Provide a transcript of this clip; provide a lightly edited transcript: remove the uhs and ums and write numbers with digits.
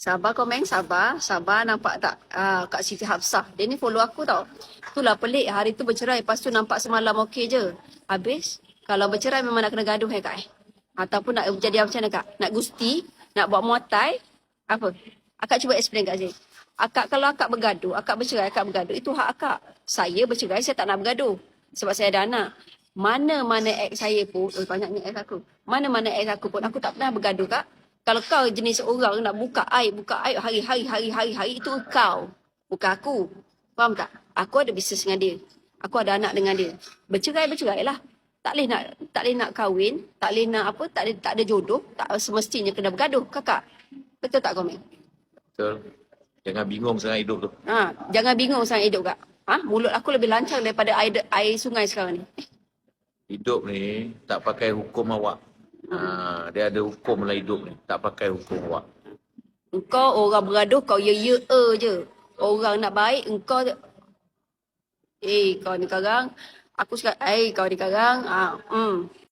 Sabar komen, sabar. Sabar nampak tak Kak Siti Hafsah. Dia ni follow aku tau. Itulah pelik. Hari tu bercerai. Lepas tu nampak semalam okey je. Habis, kalau bercerai memang nak kena gaduh Kak. Ataupun nak jadi macam mana Kak? Nak gusti? Nak buat muatai? Apa? Akak cuba explain Kak Zee. Kalau akak bergaduh, akak bercerai, akak bergaduh. Itu hak akak. Saya bercerai, saya tak nak bergaduh. Sebab saya ada anak. Mana-mana ex saya pun, banyaknya ex aku. Mana-mana ex aku pun, aku tak pernah bergaduh Kak. Kalau kau jenis orang nak buka aib hari-hari, itu kau. Bukan aku. Faham tak? Aku ada bisnes dengan dia. Aku ada anak dengan dia. Bercerai lah. Tak boleh nak kahwin, tak boleh nak apa, tak ada jodoh, tak semestinya kena bergaduh, kakak. Betul tak komen? Betul. Jangan bingung sangat hidup tu. Jangan bingung sangat hidup Kak. Mulut aku lebih lancang daripada air sungai sekarang ni. Hidup ni tak pakai hukum awak. Dia ada hukum lah hidup ni. Tak pakai hukum awak. Engkau orang bergaduh, kau je. Orang nak baik, engkau... kau ni karang. Aku cakap, kau ni karang.